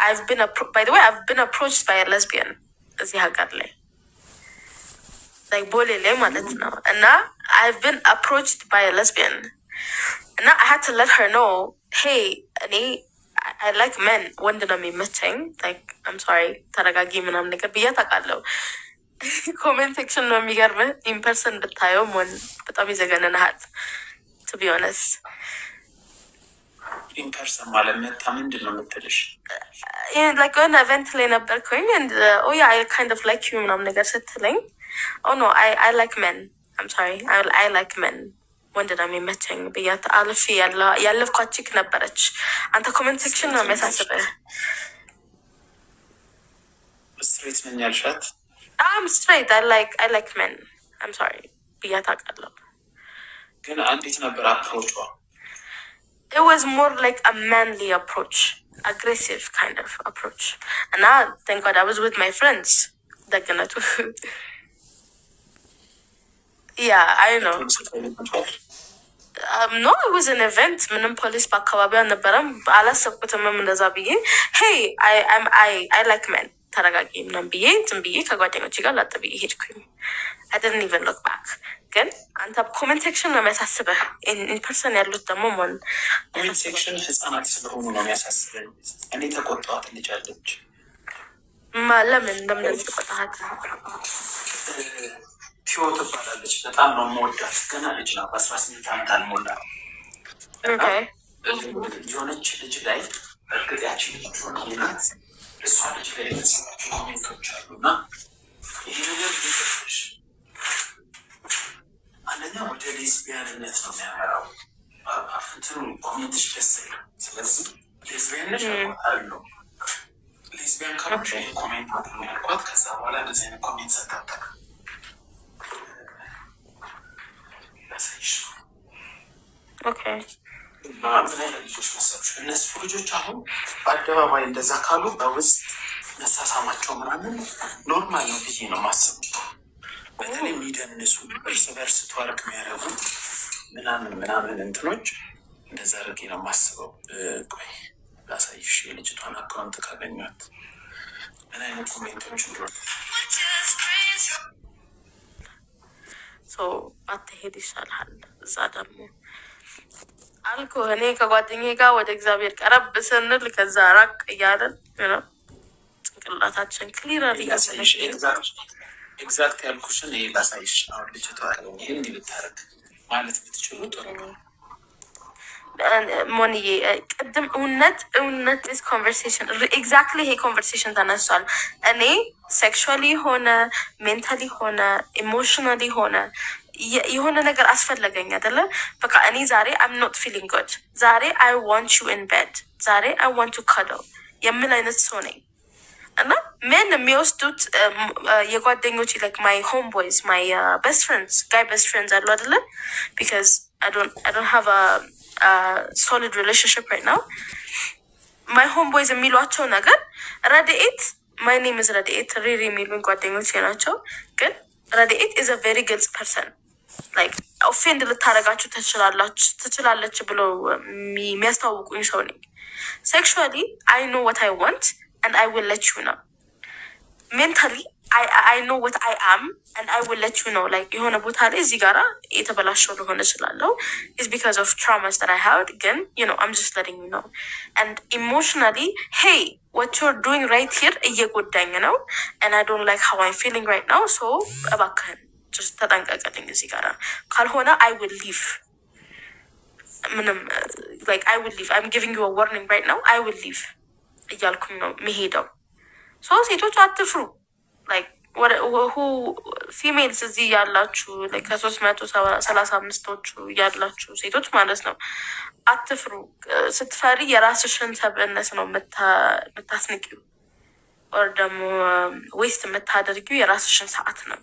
I've been approached by a lesbian እዚህ ሀገር ላይ like ቦሌ ላይ ማለት ነው። እና I've been approached by a lesbian እና I had to let her know hey I like men ወንድ ነው የሚመቸኝ like I'm sorry ተረጋጊ ምናምን ነገር ብዬ ታውቃለሁ። ኮሜንት ሴክሽን ነው የሚገርምህ። ኢንፐርሰን ብታየው ሞን በጣም ይዘገንንሃል to be honest። ኢንፐርሰን ማለት መጣ ምንድን ነው የምትልሽ? like የሆነ ኢቨንት ላይ ነበርኩኝ and I kind of like you ምናምን ነገር ስትለኝ no I like men I'm sorry I like men ወንድ ነው የሚመቸኝ ብያት አልፌ ያለፍኳት ቺክ ነበረች። አንተ ኮሜንት ሴክሽን ነው የሚያሳስበህ። ስትሬት ነኝ ያልሻት? I'm straight I like men I'm sorry ብያት አውቃለሁ። ግን እንዴት ነበር አፕሮቿ? It was more like a manly approach, aggressive kind of approach. And thank God I was with my friends. ደግነቱ yeah I know ኖ ወዝን ኢቨንት ምንም ፖሊስ በአካባቢው አልነበረም። አላሰብኩትምም እንደዛ ብዬ ሄይ አይ ላይክ መን ተረጋጊ ምናምን ብዬ ዝም ብዬ ከጓደኞቼ ጋር ላጥ ብዬ ሄድኩኝ። አይ ዲድንት ኢቨን ሉክ ባክ። ግን አንተ ኮሜንት ሴክሽን ነው የሚያሳስበህ። ኢንፐርሰን ያሉት ደግሞ ሞን ኮሜንት ሴክሽን ህጻናት ስለሆኑ ነው የሚያሳስበኝ። እኔ ተቆጣኋት ልጅ አለች። ለምን ተቆጣሃት? ቲዮ ትባላለች። በጣም ነው የምወዳት። ገና ልጅ ነው፣ በ18 ዓመት አልሞላ። የሆነች ልጅ ላይ እርግጥ ያቺ ልጅ ሆነናት እሷ ልጅ ላይ የተሰማቸው ኮሜንቶች አሉ እና ይሄ ነገር ሊጠቅሽ አንደኛ ወደ ሌዝቢያንነት ነው የሚያመራው። እንትኑ ኮሜንትሽ ደስ ይላል። ስለዚህ ሌዝቢያንነሽ አሉ ሌዝቢያን ካሮች ይህ ኮሜንት ነው ያልኳት። ከዛ በኋላ እንደዚህ አይነት ኮሜንት ሰታጠቅ ምን አይነት ልጆች መሰሉሽ? እነሱ ልጆች አሁን በአደባባይ እንደዛ ካሉ በውስጥ መሳሳማቸው ምናምን ኖርማል ነው ብዬ ነው ማስበው። በተለይ የሚደንሱ እርስ በርስ ተዋርቅ የሚያደርጉ ምናምን እንትኖች እንደዛ አድርጌ ነው ማስበው። ቆይ ላሳይሽ የልጅቷን አካውንት ካገኟት ምን አይነት ኮሜንቶች እንደሆነ። አትሄድ ይሻልሃል። እዛ ደግሞ አልኩህ እኔ ከጓደኛዬ ጋር ወደ እግዚአብሔር ቀረብ ስንል ከዛ ራቅ እያለን ጭንቅላታችን ክሊራል ላሳይሽ ኤግዛክት ያልኩሽን ይሄ ላሳይሽ። አሁን ልጅቷ ይህ እንዲህ ብታረግ ማለት ብትችሉ ጥሩ ነው። ሞንዬ ቅድም እውነት ስ ኮንቨርሴሽን ኤግዛክትሊ ይሄ ኮንቨርሴሽን ተነሷል። እኔ ሴክሹዋሊ ሆነ ሜንታሊ ሆነ ኢሞሽናሊ ሆነ የሆነ ነገር አስፈለገኝ አይደለ? በቃ እኔ ዛሬ አም ኖት ፊሊንግ ጉድ፣ ዛሬ አይ ዋንት ዩ ኢን ቤድ፣ ዛሬ አይ ዋንት ቱ ካድል የምል አይነት ሰው ነኝ እና ምን የሚወስዱት የጓደኞች ላይክ ማይ ሆም ቦይዝ ማይ ቤስት ፍሬንድስ ጋይ ቤስት ፍሬንድስ አሉ አይደለ? ቢካዝ አይ ዶንት ሃቭ solid relationship right now. My homeboys የሚሏቸው ነገር ረድኤት my name is ረድኤት ሪሪ የሚሉኝ ጓደኞች ናቸው። ግን ረድኤት is a very good person. like ኦፌንድ ልታረጋችሁ ትችላለች ብለው የሚያስታውቁኝ ሰው ነኝ። sexually I know what I want and I will let you know. mentally I know what I am and I will let you know. like የሆነ ቦታ ላይ እዚህ ጋራ የተበላሸው ሊሆን ይችላል is because of traumas that I had. ግን you know I'm just letting you know. and emotionally hey what you're doing right here እየጎዳኝ ነው and I don't like how I'm feeling right now. so እባክህን just ተጠንቀቅልኝ እዚህ ጋራ ካልሆነ I will leave. ምንም like I will leave. I'm giving you a warning right now. I will leave እያልኩኝ ነው መሄደው። so ሴቶች አትፍሩ። like who ፊሜልስ እዚህ ያላችሁ like ከ335ዎቹ ያላችሁ ሴቶች ማለት ነው አትፍሩ። ስትፈሪ የራስሽን ሰብእነት ነው የምታስንቂው or ደግሞ ዌስት የምታደርጊው የራስሽን ሰዓት ነው።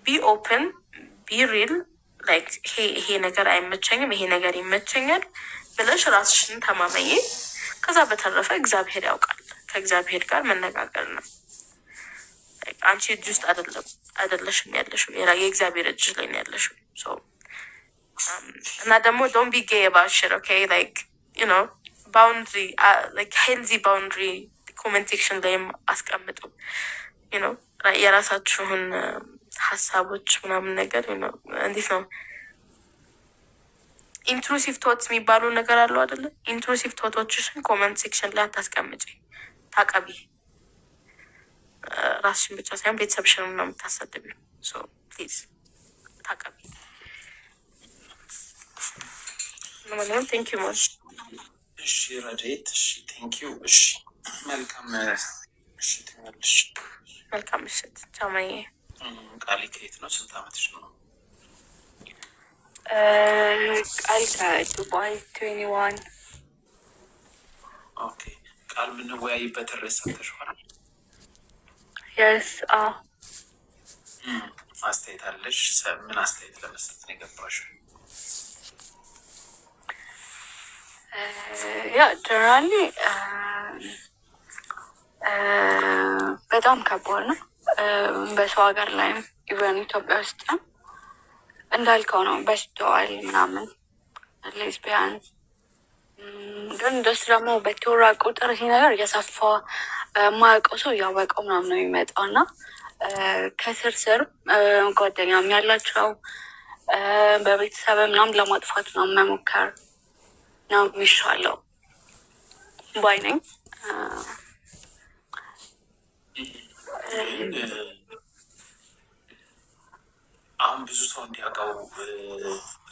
ቢ ኦፕን ቢ ሪል like ይሄ ነገር አይመቸኝም ይሄ ነገር ይመቸኛል ብለሽ ራስሽን ተማመኝ። ከዛ በተረፈ እግዚአብሔር ያውቃል። ከእግዚአብሔር ጋር መነጋገር ነው። አንቺ እጅ ውስጥ አይደለሽም ያለሽው የእግዚአብሔር እጅ ላይ ነው ያለሽው። እና ደግሞ ዶንት ቢ ጌይ አባውት ሺት ኦኬ ላይክ ዩ ኖ ባውንድሪ ላይክ ሄልዚ ባውንድሪ ኮሜንት ሴክሽን ላይም አስቀምጡ። ዩ ኖ የራሳችሁን ሀሳቦች ምናምን ነገር ዩ ኖ እንዴት ነው ኢንትሩሲቭ ቶትስ የሚባሉ ነገር አለው አይደለ? ኢንትሩሲቭ ቶቶችሽን ኮሜንት ሴክሽን ላይ አታስቀምጪ። ታቀቢ። ራስሽን ብቻ ሳይሆን ቤተሰብሽን ነው የምታሰድቢው። ሶ ፕሊዝ ታቀቢ። ለማንኛውም ቴንክ ዩ ሞች። እሺ ረድኤት፣ እሺ ቴንክ ዩ። እሺ መልካም ምሽት ይመልሽ። መልካም ምሽት። ቻው ማዬ። ቃሌ ከየት ነው? ስንት ዓመትሽ ነው? ቃል ከዱባይ 21። ኦኬ ቃል የምንወያይበት ርዕስ ሰምተሽዋል? የስ አስተያየት አለሽ? ምን አስተያየት ለመስጠት ነው የገባሽው? ያ ጀነራሊ በጣም ከባድ ነው። በሰው ሀገር ላይም ኢቨን ኢትዮጵያ ውስጥም እንዳልከው ነው በስተዋል ምናምን ሌዝቢያን ግን ደስ ደግሞ በተወራ ቁጥር ይሄ ነገር እየሰፋ የማያውቀው ሰው እያወቀው ምናምን ነው የሚመጣው እና ከስር ስር ጓደኛም ያላቸው በቤተሰብ ምናምን ለማጥፋት ነው መሞከር ነው የሚሻለው ባይ ነኝ። አሁን ብዙ ሰው እንዲያውቀው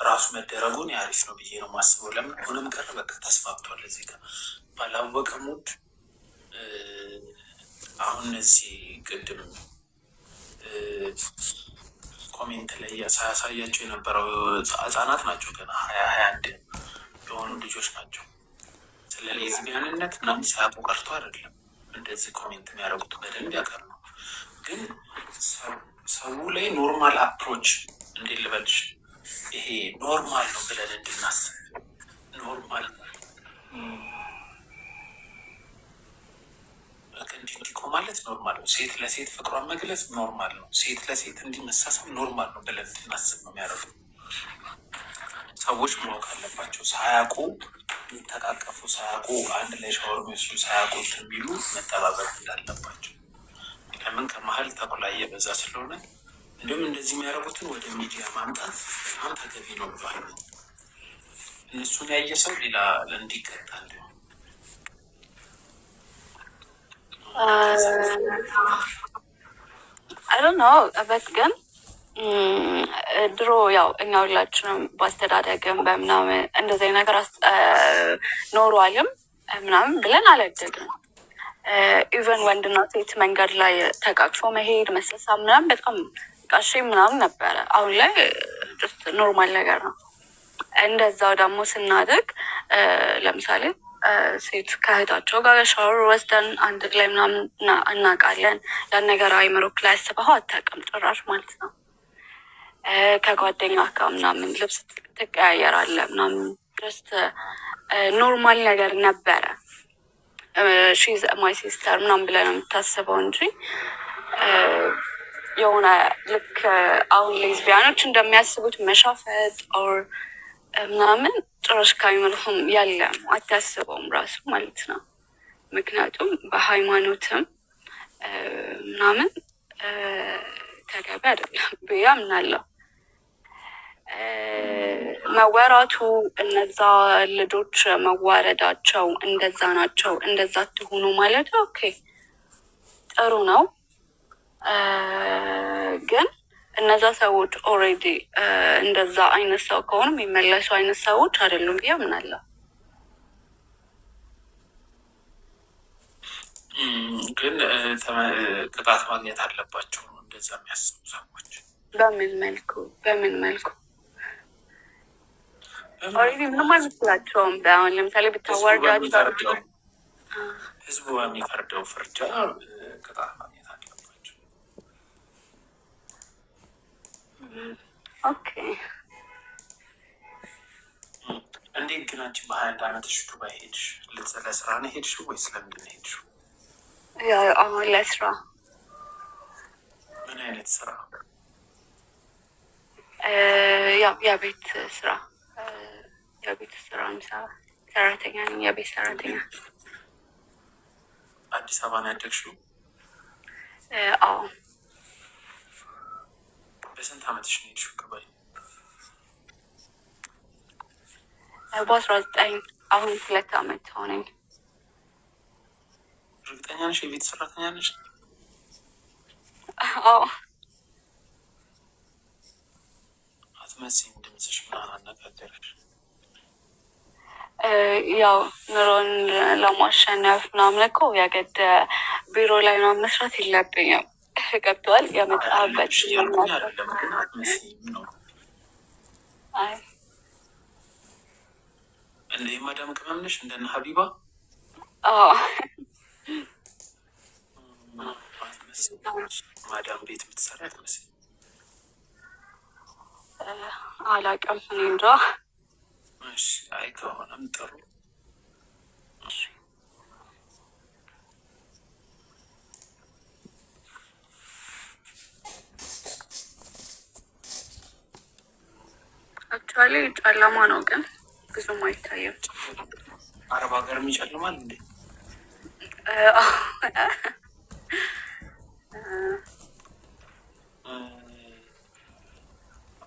ራሱ መደረጉን አሪፍ ነው ብዬ ነው የማስበው። ለምን ሆነም ቀረ በቃ ተስፋፍቷል። እዚህ ጋር ባላወቀ ሙድ አሁን እነዚህ ቅድም ኮሜንት ላይ ሳያሳያቸው የነበረው ህጻናት ናቸው፣ ገና 21 የሆኑ ልጆች ናቸው። ስለ ሌዝቢያንነት ምናምን ሳያውቁ ቀርቶ አይደለም እንደዚህ ኮሜንት የሚያደርጉት፣ በደንብ ያውቃሉ። ግን ሰው ላይ ኖርማል አፕሮች እንዴት ልበልሽ፣ ይሄ ኖርማል ነው ብለን እንድናስብ ኖርማል እንዲቆ ማለት ኖርማል ነው። ሴት ለሴት ፍቅሯን መግለጽ ኖርማል ነው። ሴት ለሴት እንዲመሳሰብ ኖርማል ነው ብለን እንድናስብ ነው የሚያደርጉ ሰዎች ማወቅ አለባቸው። ሳያውቁ የሚተቃቀፉ ሳያውቁ አንድ ላይ ሻወር የሚወስዱ ሳያውቁ የሚሉ መጠባበቅ እንዳለባቸው። ለምን ከመሀል ተኩላ እየበዛ ስለሆነ እንዲሁም እንደዚህ የሚያደርጉትን ወደ ሚዲያ ማምጣት በጣም ተገቢ ነው ብሏል። እነሱን ያየ ሰው ሌላ እንዲቀጣ እንዲሆን አይ ዶንት ኖ በት ግን ድሮ ያው እኛ ሁላችንም በአስተዳደግም በምናምን እንደዚህ ነገር ኖሯልም ምናምን ብለን አላደግም። ኢቨን ወንድና ሴት መንገድ ላይ ተቃቅፎ መሄድ መሰሳብ ምናምን በጣም ቃሽ ምናምን ነበረ። አሁን ላይ ጀስት ኖርማል ነገር ነው። እንደዛው ደግሞ ስናደግ ለምሳሌ ሴት ከእህታቸው ጋር ሻወር ወስደን አንድ ላይ ምናምን እናውቃለን። ያን ነገር አይምሮክ ላይ አስበኸው አታውቅም ጭራሽ ማለት ነው። ከጓደኛ ጋር ምናምን ልብስ ትቀያየራለህ ምናምን ጀስት ኖርማል ነገር ነበረ። ሺዝ ማይ ሲስተር ምናምን ብለህ ነው የምታስበው እንጂ የሆነ ልክ አሁን ሌዝቢያኖች እንደሚያስቡት መሻፈጥ ኦር ምናምን ጭራሽ ከሚመልኩም ያለ አታስበውም ራሱ ማለት ነው። ምክንያቱም በሃይማኖትም ምናምን ተገቢ አይደለም ብዬ አምናለሁ። መወራቱ እነዛ ልጆች መዋረዳቸው እንደዛ ናቸው እንደዛ ትሆኑ ማለት ኦኬ ጥሩ ነው። ግን እነዛ ሰዎች ኦልሬዲ እንደዛ አይነት ሰው ከሆኑ የሚመለሱ አይነት ሰዎች አይደሉም ብዬ አምናለሁ። ግን ቅጣት ማግኘት አለባቸው እንደዛ የሚያስቡ ሰዎች። በምን መልኩ ኦልሬዲ ምንም አይመስላቸውም። አሁን ለምሳሌ ብታዋርዳቸው ህዝቡ በሚፈርደው ፍርጃ ቅጣት ማግኘት አለባቸው። ኦኬ እንዴት ግን አንቺ በ21 ዓመትሽ ዱባይ ሄድሽ? ለስራ ነው ሄድሽው ወይስ ለምንድን ነው ሄድሽው? አሁን ለስራ። ምን አይነት ስራ? ያው የቤት ስራ ሰራተኛ ነኝ። የቤት ሰራተኛ። አዲስ አበባ ነው ያደግሽው? አዎ። በስንት ዓመትሽ ነው ሄድሽው ዱባይ? በ19 አሁን 2 ዓመት ሆነኝ። እርግጠኛ ነሽ የቤት ሰራተኛ ነሽ? አዎ። አትመስይም፣ ድምፅሽ ምናምን አነጋገርሽ። ያው ኑሮን ለማሸነፍ ምናምን እኮ ያገደ ቢሮ ላይ ነው መስራት የለብኝም። ገብተዋል የመጣበት አይ እንደ የማዳም ቅመም ነሽ እንደነ ሀቢባ? ማዳም ቤት የምትሰራ አትመስይም። አላውቅም እኔ እንጃ። አይ ከሆነም ጥሩ። አክቹዋሊ ጨለማ ነው ግን ብዙም አይታየም። አረብ ሀገርም ይጨልማል እንዴ?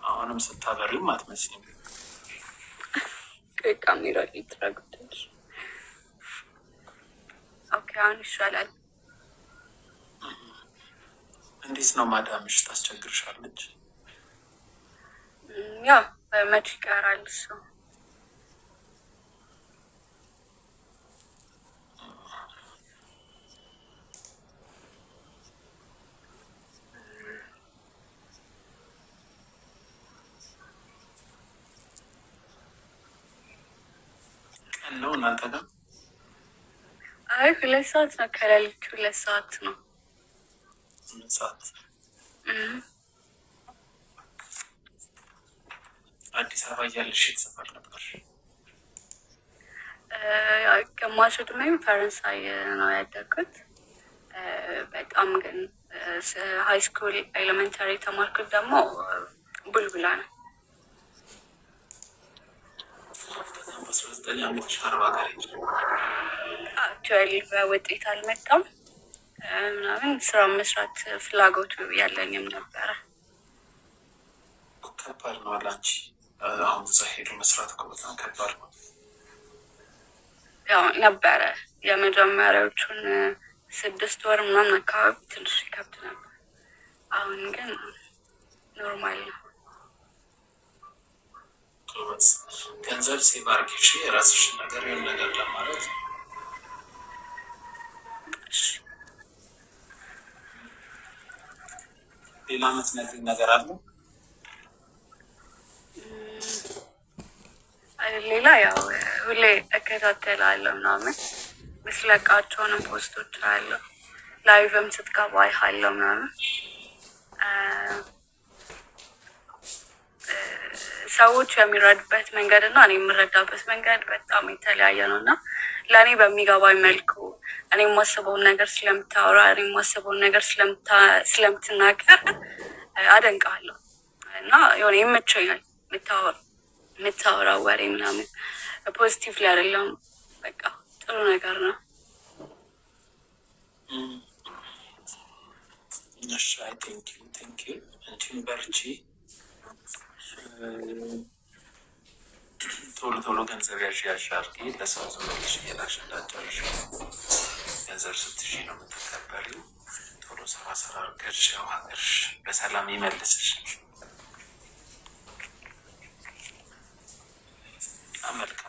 አሁንም ስታበሪም አትመስልም። ካሜራ ሊትራጉትሽ ኦኬ፣ አሁን ይሻላል። እንዴት ነው ማዳምሽ? ታስቸግርሻለች? ያ መች ይቀራል እሱ። ቀን ነው እናንተ ጋር? አይ 2 ሰዓት ነው፣ ከሌሊቱ 2 ሰዓት ነው። 8 ሰዓት። አዲስ አበባ እያለሽ የት ሰፈር ነበር? ግማሽ ዕድሜም ፈረንሳይ ነው ያደግኩት። በጣም ግን ሀይ ስኩል ኤሌመንታሪ የተማርኩት ደግሞ ቡልቡላ ነው። 19 ዓመትሽ አርባ ሀገር ሄድሽ? አክቹዋሊ በውጤት አልመጣም ምናምን ስራ መስራት ፍላጎቱ ያለኝም ነበረ። ከባድ ነው አላንቺ። አሁን እዛ ሄዶ መስራት እኮ በጣም ከባድ ነው። ያው ነበረ የመጀመሪያዎቹን 6 ወር ምናምን አካባቢ ትንሽ ይከብድ ነበር። አሁን ግን ኖርማል ነው። ገንዘብ ሴቭ አድርጊ፣ የራስሽን ነገር የሆነ ነገር ለማለት። ሌላ የምትነግሪኝ ነገር አለ? ሌላ ያው ሁሌ እከታተላለሁ ምናምን ምስለቃቸውንም ፖስቶች አያለሁ፣ ላይቭም ስትገባ አይሃለሁ ምናምን። ሰዎች የሚረዱበት መንገድ እና እኔ የምረዳበት መንገድ በጣም የተለያየ ነው እና ለእኔ በሚገባኝ መልኩ እኔ የማስበውን ነገር ስለምታወራ፣ እኔ የማስበውን ነገር ስለምትናገር አደንቃለሁ እና የሆነ ይመቸኛል የምታወራው ወሬ ምናምን ፖዚቲቭ ላይ አይደለም፣ በቃ ጥሩ ነገር ነው። እሺ፣ አይ ቴንኪው። አንቺም በርቺ። ቶሎ ገንዘብ ያዥ አድርጊ። ለሰው ዝም ብለሽ እየላክሽ እንዳትጨርሺ። ገንዘብ ስትይዢ ነው የምትከበሪው። ቶሎ ስራ አድርገሽ ያው ሀገርሽ በሰላም ይመልስሽ። መልካም